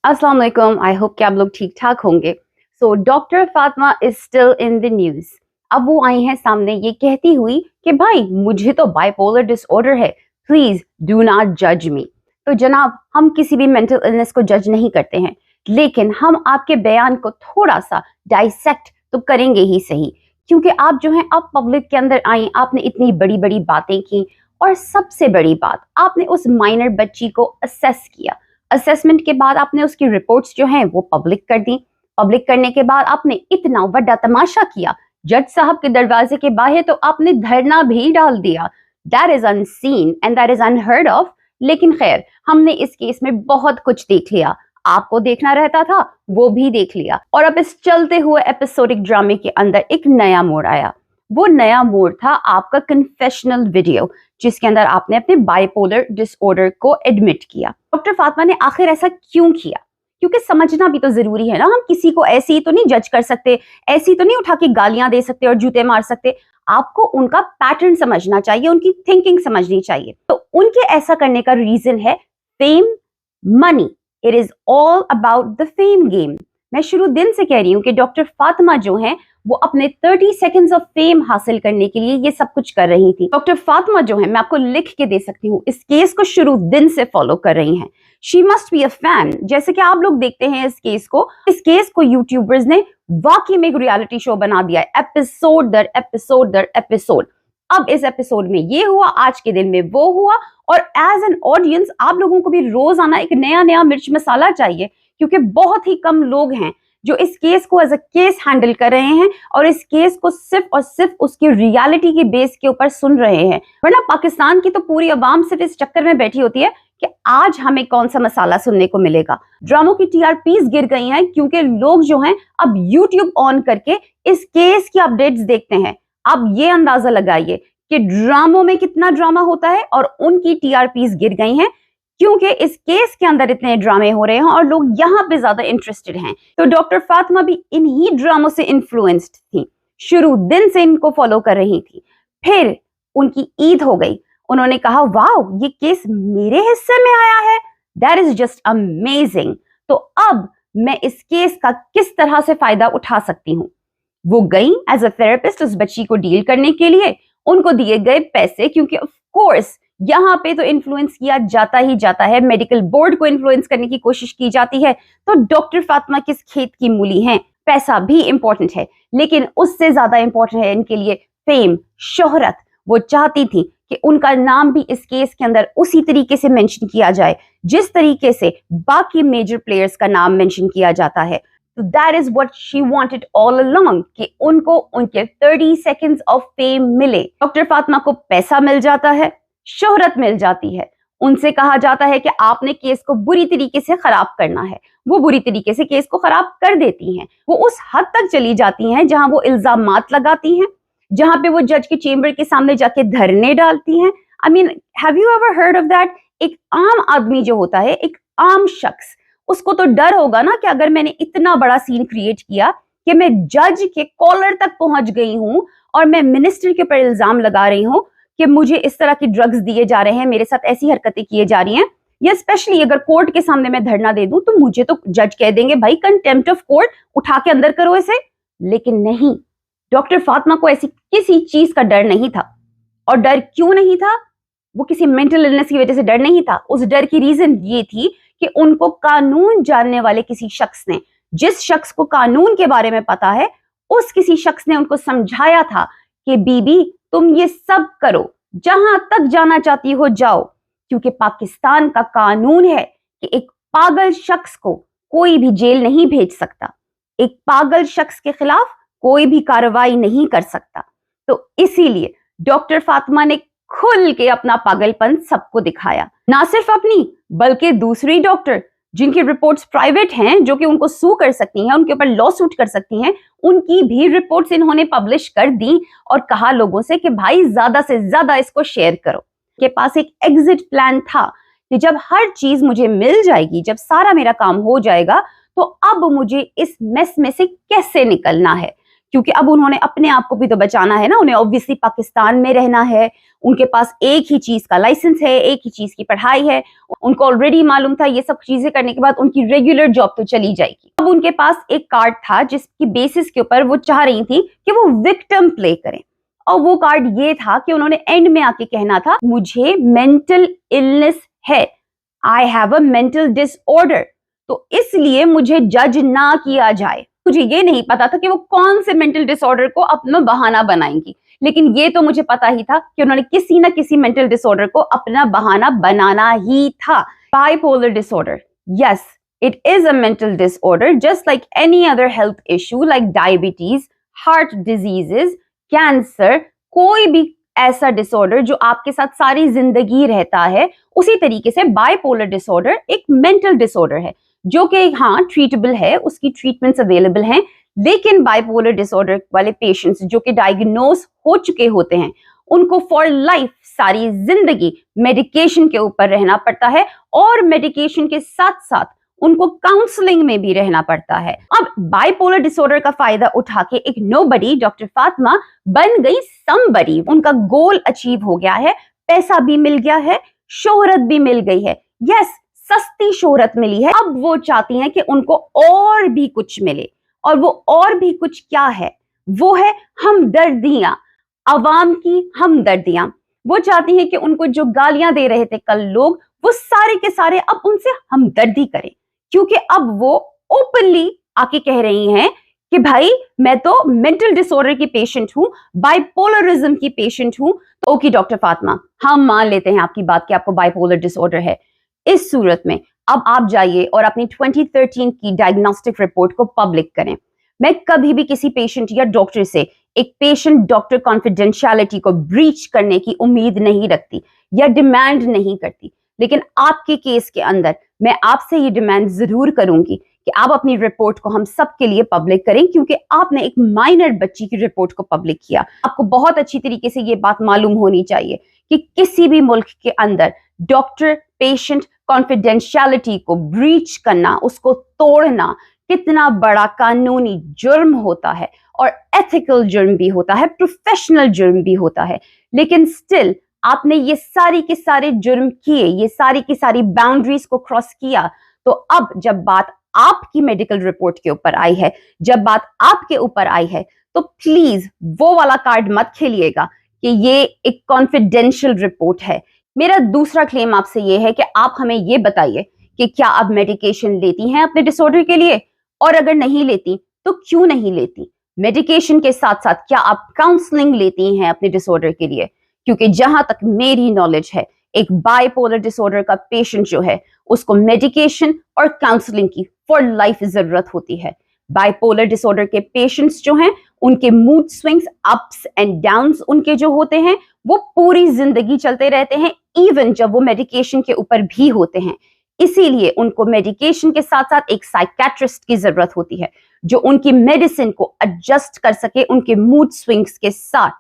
अस्सलाम वालेकुम। I hope कि आप लोग ठीक ठाक होंगे। Doctor Fatima is still in the news. अब वो आई हैं सामने ये कहती हुई कि भाई मुझे तो बाइपोलर डिसऑर्डर है, प्लीज डू नॉट जज मी। तो जनाब, हम किसी भी मेंटल इलनेस को जज नहीं करते हैं, लेकिन हम आपके बयान को थोड़ा सा डाइसेक्ट तो करेंगे ही सही, क्योंकि आप जो हैं अब पब्लिक के अंदर आई, आपने इतनी बड़ी बड़ी बातें की, और सबसे बड़ी बात, आपने उस माइनर बच्ची को असेस किया। असेसमेंट के बाद आपने उसकी रिपोर्ट्स जो हैं वो पब्लिक कर दी। पब्लिक करने के बाद आपने इतना बड़ा तमाशा किया जज साहब के दरवाजे के बाहर, तो आपने धरना भी डाल दिया। That is unseen and that is unheard of. लेकिन खैर, हमने इस केस में बहुत कुछ देख लिया। आपको देखना रहता था, वो भी देख लिया। और अब इस चलते हुए एपिसोडिक ड्रामे के अंदर एक नया मोड़ आया। वो नया मोड़ था आपका कन्फेशनल वीडियो, जिसके अंदर आपने अपने बाइपोलर डिसऑर्डर को एडमिट किया। डॉक्टर फातिमा ने आखिर ऐसा क्यों किया? क्योंकि समझना भी तो जरूरी है ना। हम किसी को ऐसे ही तो नहीं जज कर सकते, ऐसी तो नहीं उठा के गालियां दे सकते और जूते मार सकते। आपको उनका पैटर्न समझना चाहिए, उनकी थिंकिंग समझनी चाहिए। तो उनके ऐसा करने का रीजन है fame, money. It is all about the fame game. मैं शुरू दिन से कह रही हूँ कि डॉक्टर फातिमा जो है वो अपने 30 सेकेंड्स ऑफ फेम हासिल करने के लिए ये सब कुछ कर रही थी। डॉक्टर फातिमा जो है, मैं आपको लिख के दे सकती हूँ, इस केस को शुरू दिन से फॉलो कर रही हैं। She must be a fan. जैसे कि आप लोग देखते हैं इस केस को यूट्यूबर्स ने वाकई में एक रियलिटी शो बना दिया है, एपिसोड दर एपिसोड दर एपिसोड। अब इस एपिसोड में ये हुआ, आज के दिन में वो हुआ, और एज एन ऑडियंस आप लोगों को भी रोजाना एक नया नया मिर्च मसाला चाहिए, क्योंकि बहुत ही कम लोग हैं जो इस केस को एज अ केस हैंडल कर रहे हैं और इस केस को सिर्फ और सिर्फ उसकी रियलिटी के बेस के ऊपर सुन रहे हैं। वरना पाकिस्तान की तो पूरी आवाम सिर्फ इस चक्कर में बैठी होती है कि आज हमें कौन सा मसाला सुनने को मिलेगा। ड्रामों की टीआरपीज गिर गई हैं क्योंकि लोग जो हैं अब यूट्यूब ऑन करके इस केस की अपडेट्स देखते हैं। अब ये अंदाजा लगाइए कि ड्रामों में कितना ड्रामा होता है और उनकी टीआरपीज गिर गई हैं क्योंकि इस केस के अंदर इतने ड्रामे हो रहे हैं और लोग यहाँ पे ज्यादा इंटरेस्टेड हैं। तो डॉक्टर फातिमा भी इन्हीं ड्रामों से इन्फ्लुएंस्ड थी, शुरू दिन से इनको फॉलो कर रही थी। फिर उनकी ईद हो गई, उन्होंने कहा वाह ये केस मेरे हिस्से में आया है, दैट इज जस्ट अमेजिंग। तो अब मैं इस केस का किस तरह से फायदा उठा सकती हूँ। वो गई एज अ थेरेपिस्ट उस बच्ची को डील करने के लिए। उनको दिए गए पैसे, क्योंकि ऑफ कोर्स यहाँ पे तो इन्फ्लुएंस किया जाता ही जाता है, मेडिकल बोर्ड को इन्फ्लुएंस करने की कोशिश की जाती है। तो डॉक्टर फातिमा किस खेत की मूली हैं? पैसा भी इंपॉर्टेंट है, लेकिन उससे ज्यादा इंपॉर्टेंट है इनके लिए फेम, शोहरत। वो चाहती थी कि उनका नाम भी इस केस के अंदर उसी तरीके से मेंशन किया जाए जिस तरीके से बाकी मेजर प्लेयर्स का नाम मेंशन किया जाता है। तो that is what she wanted all along, कि उनको उनके 30 सेकंड्स ऑफ फेम मिले। डॉक्टर फातिमा को पैसा मिल जाता है, शोहरत मिल जाती है। उनसे कहा जाता है कि आपने केस को बुरी तरीके से खराब करना है। वो बुरी तरीके से केस को खराब कर देती हैं। वो उस हद तक चली जाती हैं जहां वो इल्जामात लगाती हैं, जहां पे वो जज के चेंबर के सामने जाके धरने डालती हैं। I mean, have you ever heard of that? एक आम आदमी जो होता है, एक आम शख्स, उसको तो डर होगा ना कि अगर मैंने इतना बड़ा सीन क्रिएट किया कि मैं जज के कॉलर तक पहुंच गई हूं और मैं मिनिस्टर के ऊपर इल्जाम लगा रही हूं कि मुझे इस तरह की ड्रग्स दिए जा रहे हैं, मेरे साथ ऐसी हरकतें किए जा रही हैं, या स्पेशली अगर कोर्ट के सामने मैं धरना दे दूं तो मुझे तो जज कह देंगे भाई कंटेम्प्ट ऑफ कोर्ट, उठा के अंदर करो इसे। लेकिन नहीं, डॉक्टर फातिमा को ऐसी किसी चीज का डर नहीं था। और डर क्यों नहीं था? वो किसी मेंटल इलनेस की वजह से डर नहीं था। उस डर की रीजन ये थी कि उनको कानून जानने वाले किसी शख्स ने, जिस शख्स को कानून के बारे में पता है, उस किसी शख्स ने उनको समझाया था कि बीबी तुम ये सब करो, जहां तक जाना चाहती हो जाओ, क्योंकि पाकिस्तान का कानून है कि एक पागल शख्स को कोई भी जेल नहीं भेज सकता, एक पागल शख्स के खिलाफ कोई भी कार्रवाई नहीं कर सकता। तो इसीलिए डॉक्टर फातिमा ने खुल के अपना पागलपन सबको दिखाया, ना सिर्फ अपनी बल्कि दूसरी डॉक्टर जिनकी रिपोर्ट्स प्राइवेट हैं, जो कि उनको सू कर सकती हैं, उनके ऊपर लॉ सूट कर सकती हैं, उनकी भी रिपोर्ट्स इन्होंने पब्लिश कर दी और कहा लोगों से कि भाई ज्यादा से ज्यादा इसको शेयर करो। के पास एक एग्जिट प्लान था कि जब हर चीज मुझे मिल जाएगी, जब सारा मेरा काम हो जाएगा, तो अब मुझे इस मेस में से कैसे निकलना है, क्योंकि अब उन्होंने अपने आप को भी तो बचाना है ना, उन्हें ऑब्वियसली पाकिस्तान में रहना है, उनके पास एक ही चीज का लाइसेंस है, एक ही चीज की पढ़ाई है, उनको ऑलरेडी मालूम था ये सब चीजें करने के बाद उनकी रेगुलर जॉब तो चली जाएगी। अब उनके पास एक कार्ड था जिसकी बेसिस के ऊपर वो चाह रही थी कि वो विक्टिम प्ले करें, और वो कार्ड ये था कि उन्होंने एंड में आके कहना था मुझे मेंटल इलनेस है, I have a mental disorder, तो इसलिए मुझे जज ना किया जाए। मुझे ये नहीं पता था कि वो कौन से मेंटल डिसऑर्डर को अपना बहाना बनाएंगी, लेकिन ये तो मुझे पता ही था कि उन्होंने किसी ना किसी मेंटल डिसऑर्डर को अपना बहाना बनाना ही था। Bipolar disorder, yes, it is a mental disorder just like any other health issue like diabetes, heart diseases, cancer, कोई भी ऐसा डिसऑर्डर जो आपके साथ सारी जिंदगी रहता है, उसी तरीके से बाइपोलर डिसऑर्डर एक मेंटल डिसऑर्डर है जो कि हाँ ट्रीटेबल है, उसकी ट्रीटमेंट्स अवेलेबल हैं, लेकिन बाइपोलर डिसऑर्डर वाले पेशेंट्स जो कि डायग्नोज हो चुके होते हैं उनको फॉर लाइफ सारी जिंदगी मेडिकेशन के ऊपर रहना पड़ता है, और मेडिकेशन के साथ साथ उनको काउंसलिंग में भी रहना पड़ता है। अब बाइपोलर डिसऑर्डर का फायदा उठा के एक नोबडी डॉक्टर फातिमा बन गई समबडी। उनका गोल अचीव हो गया है, पैसा भी मिल गया है, शोहरत भी मिल गई है, यस सस्ती शोहरत मिली है। अब वो चाहती हैं कि उनको और भी कुछ मिले, और वो और भी कुछ क्या है, वो है हमदर्दियां, अवाम की हमदर्दियां। वो चाहती हैं कि उनको जो गालियां दे रहे थे कल लोग, वो सारे के सारे अब उनसे हमदर्दी करें, क्योंकि अब वो ओपनली आके कह रही हैं कि भाई मैं तो मेंटल डिसऑर्डर की पेशेंट हूं, बाइपोलरिज्म की पेशेंट हूं। तो ओके डॉक्टर फातिमा, हम मान लेते हैं आपकी बात कि आपको बाइपोलर डिसऑर्डर है। इस सूरत में अब आप जाइए और अपनी 2013 की डायग्नोस्टिक रिपोर्ट को पब्लिक करें। मैं कभी भी किसी पेशेंट या डॉक्टर से एक पेशेंट डॉक्टर कॉन्फिडेंशियलिटी को ब्रीच करने की उम्मीद नहीं रखती या डिमांड नहीं करती, लेकिन आपके केस के अंदर मैं आपसे ये डिमांड जरूर करूंगी कि आप अपनी रिपोर्ट को हम सब के लिए पब्लिक करें, क्योंकि आपने एक माइनर बच्ची की रिपोर्ट को पब्लिक किया। आपको बहुत अच्छी तरीके से ये बात मालूम होनी चाहिए कि किसी भी मुल्क के अंदर डॉक्टर पेशेंट कॉन्फिडेंशियलिटी को ब्रीच करना, उसको तोड़ना कितना बड़ा कानूनी जुर्म होता है, और एथिकल जुर्म भी होता है, प्रोफेशनल जुर्म भी होता है। लेकिन स्टिल आपने ये सारी के सारे जुर्म किए, ये सारी की सारी बाउंड्रीज को क्रॉस किया। तो अब जब बात आपकी मेडिकल रिपोर्ट के ऊपर आई है, जब बात आपके ऊपर आई है, तो प्लीज वो वाला कार्ड मत खेलिएगा कि ये एक कॉन्फिडेंशियल रिपोर्ट है। मेरा दूसरा क्लेम आपसे ये है कि आप हमें ये बताइए कि क्या आप मेडिकेशन लेती हैं अपने डिसऑर्डर के लिए, और अगर नहीं लेती तो क्यों नहीं लेती। मेडिकेशन के साथ साथ क्या आप काउंसलिंग लेती हैं अपने डिसऑर्डर के लिए, क्योंकि जहां तक मेरी नॉलेज है एक बाइपोलर डिसऑर्डर का पेशेंट जो है उसको मेडिकेशन और काउंसलिंग की फॉर लाइफ जरूरत होती है। बाइपोलर डिसऑर्डर के पेशेंट्स जो हैं उनके mood swings, ups and downs उनके जो होते हैं वो पूरी जिंदगी चलते रहते हैं, इवन जब वो मेडिकेशन के ऊपर भी होते हैं। इसीलिए उनको मेडिकेशन के साथ साथ एक साइकेट्रिस्ट की जरूरत होती है जो उनकी मेडिसिन को एडजस्ट कर सके उनके मूड स्विंग्स के साथ।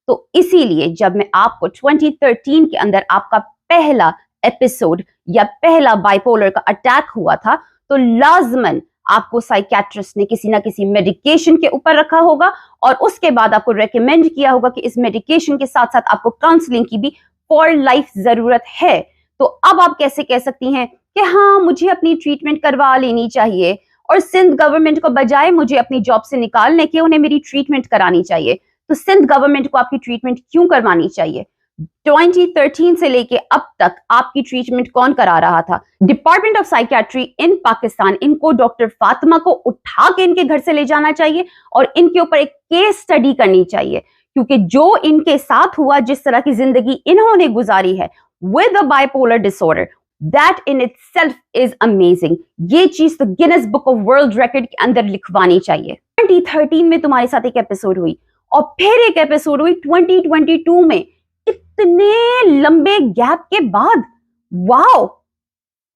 तो इसीलिए जब मैं आपको 2013 के अंदर आपका पहला एपिसोड या पहला बाइपोलर का अटैक हुआ था, तो लाजमन आपको साइकेट्रिस्ट ने किसी ना किसी मेडिकेशन के ऊपर रखा होगा, और उसके बाद आपको रेकमेंड किया होगा कि इस मेडिकेशन के साथ साथ आपको काउंसलिंग की भी फॉर लाइफ जरूरत है। तो अब आप कैसे कह सकती हैं कि हाँ मुझे अपनी ट्रीटमेंट करवा लेनी चाहिए, और सिंध गवर्नमेंट को बजाय मुझे अपनी जॉब से निकालने के उन्हें मेरी ट्रीटमेंट करानी चाहिए। तो सिंध गवर्नमेंट को आपकी ट्रीटमेंट क्यों करवानी चाहिए? 2013 से लेके अब तक आपकी ट्रीटमेंट कौन करा रहा था? डिपार्टमेंट ऑफ साइकियाट्री इन पाकिस्तान इनको डॉक्टर फातिमा को उठा के इनके घर से ले जाना चाहिए और इनके ऊपर एक केस स्टडी करनी चाहिए, क्योंकि जो इनके साथ हुआ, जिस तरह की जिंदगी इन्होंने गुजारी है with a bipolar disorder, that in itself is amazing. ये चीज तो Guinness book of world record के अंदर लिखवानी चाहिए। 2013 में तुम्हारे साथ एक एपिसोड हुई और फिर एक एपिसोड हुई 2022 में, इतने लंबे गैप के बाद। वाओ,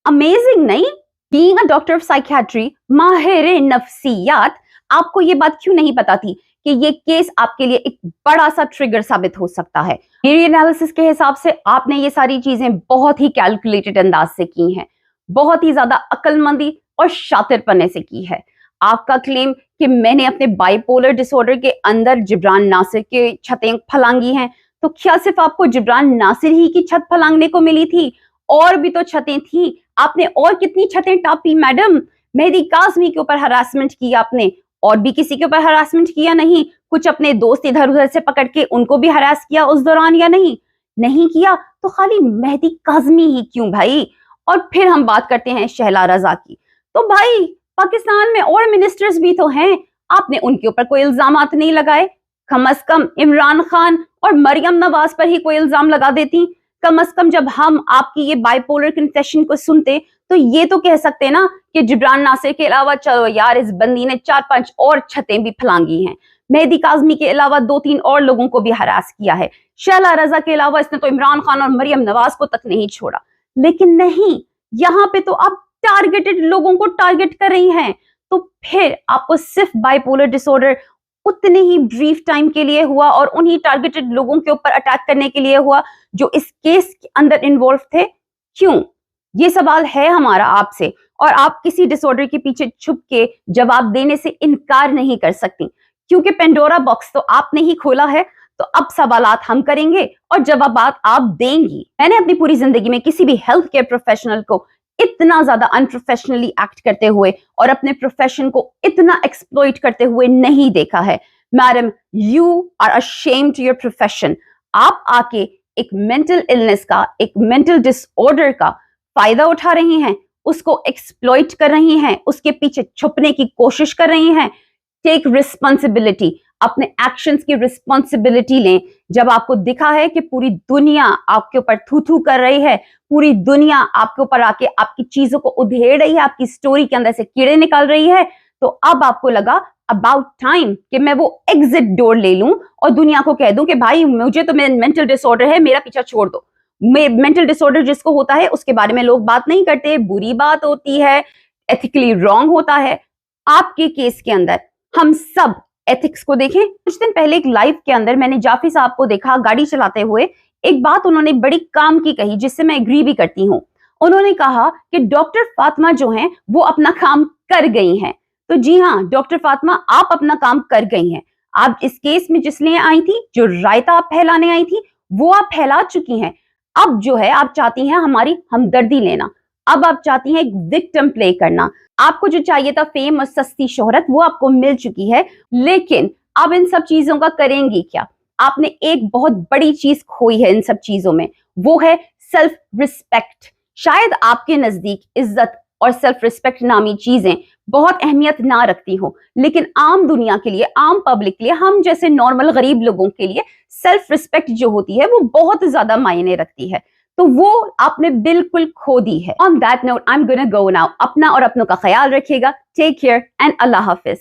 अमेजिंग नहीं? Being a doctor of psychiatry, माहिर नफ्सियात, आपको ये बात क्यों नहीं पता थी कि ये केस आपके लिए एक बड़ा सा ट्रिगर साबित हो सकता है? मेरी एनालिसिस के हिसाब से आपने ये सारी चीजें बहुत ही कैलकुलेटेड अंदाज से की हैं, बहुत ही ज्यादा अक्लमंदी और शातिरपने से की है। आपका क्लेम कि मैंने अपने बाइपोलर डिसऑर्डर के अंदर जिब्रान नासिर के छतें फलांगी हैं, तो क्या सिर्फ आपको जिब्रान नासिर ही की छत फलांगने को मिली थी? और भी तो छतें थी, आपने और कितनी छतें टापी मैडम? मेहदी काज़मी के ऊपर हरासमेंट किया आपने, और भी किसी के ऊपर हरासमेंट किया नहीं? कुछ अपने दोस्त इधर उधर से पकड़ के उनको भी हरास किया उस दौरान या नहीं? नहीं किया तो खाली मेहदी काज़मी ही क्यों भाई? और फिर हम बात करते हैं शहला रजा की, तो भाई पाकिस्तान में और मिनिस्टर्स भी तो हैं, आपने उनके ऊपर कोई इल्जामात नहीं लगाए? कम अज कम इमरान खान और मरियम नवाज पर ही कोई इल्जाम लगा देती। कम अज कम जब हम आपकी ये बाइपोलर कन्फेशन को सुनते तो ये तो कह सकते ना कि जिब्रान नासिर के अलावा चलो यार इस बंदी ने 4-5 और छतें भी फलांगी हैं, मेहदी काज़मी के अलावा 2-3 और लोगों को भी हरास किया है, शहला रजा के अलावा इसने तो इमरान खान और मरियम नवाज को तक नहीं छोड़ा। लेकिन नहीं, यहाँ पे तो आप टारगेटेड लोगों को टारगेट कर रही हैं। तो फिर आपको सिर्फ बाइपोलर डिसऑर्डर उतने ही ब्रीफ टाइम के लिए हुआ और उन्हीं टारगेटेड लोगों के ऊपर अटैक करने के लिए हुआ जो इस केस के अंदर इन्वॉल्व थे? क्यों? ये सवाल है हमारा आपसे, और आप किसी डिसऑर्डर के पीछे छुप के जवाब देने से इनकार नहीं कर सकती, क्योंकि पेंडोरा बॉक्स तो आपने ही खोला है। तो अब सवालात हम करेंगे और जवाबात आप देंगी। मैंने अपनी पूरी जिंदगी में किसी भी हेल्थ केयर प्रोफेशनल को इतना ज्यादा अनप्रोफेशनली एक्ट करते हुए और अपने प्रोफेशन को इतना एक्सप्लॉइट करते हुए नहीं देखा है। Madam, you are ashamed to your profession. आप आके एक मेंटल इलनेस का, एक मेंटल डिसऑर्डर का फायदा उठा रही हैं, उसको एक्सप्लॉइट कर रही हैं, उसके पीछे छुपने की कोशिश कर रही हैं। टेक रिस्पॉन्सिबिलिटी, अपने एक्शंस की रिस्पॉन्सिबिलिटी लें। जब आपको दिखा है कि पूरी दुनिया आपके ऊपर थू थू कर रही है, पूरी दुनिया आपके ऊपर आके आपकी चीजों को उधेड़ रही है, आपकी स्टोरी के अंदर से कीड़े निकाल रही है, तो अब आपको लगा अबाउट टाइम कि मैं वो एग्जिट डोर ले लूं और दुनिया को कह दूं कि भाई मुझे तो मेंटल डिसऑर्डर है, मेरा पीछा छोड़ दो। मेंटल डिसऑर्डर जिसको होता है उसके बारे में लोग बात नहीं करते, बुरी बात होती है, एथिकली रॉन्ग होता है। आपके केस के अंदर हम सब एथिक्स को देखें। कुछ दिन पहले एक लाइव के अंदर मैंने जाफी साहब को देखा गाड़ी चलाते हुए। एक बात उन्होंने बड़ी काम की कही जिससे मैं एग्री भी करती हूँ। उन्होंने कहा कि डॉक्टर फातिमा जो हैं वो अपना काम कर गई हैं। तो जी हाँ, डॉक्टर फातिमा आप अपना काम कर गई हैं। आप इस केस में जिसलिए आई थी, जो रायता आप फैलाने आई थी, वो आप फैला चुकी हैं। अब जो है आप चाहती हैं हमारी हमदर्दी लेना, अब आप चाहती हैं एक विक्टिम प्ले करना। आपको जो चाहिए था फेम और सस्ती शोहरत वो आपको मिल चुकी है, लेकिन अब इन सब चीजों का करेंगी क्या? आपने एक बहुत बड़ी चीज खोई है इन सब चीजों में, वो है सेल्फ रिस्पेक्ट। शायद आपके नजदीक इज्जत और सेल्फ रिस्पेक्ट नामी चीजें बहुत अहमियत ना रखती हो, लेकिन आम दुनिया के लिए, आम पब्लिक के लिए, हम जैसे नॉर्मल गरीब लोगों के लिए सेल्फ रिस्पेक्ट जो होती है वो बहुत ज्यादा मायने रखती है। तो वो आपने बिल्कुल खो दी है। On that note I am gonna go now. अपना और अपनों का ख्याल रखिएगा। टेक केयर एंड अल्लाह हाफिज।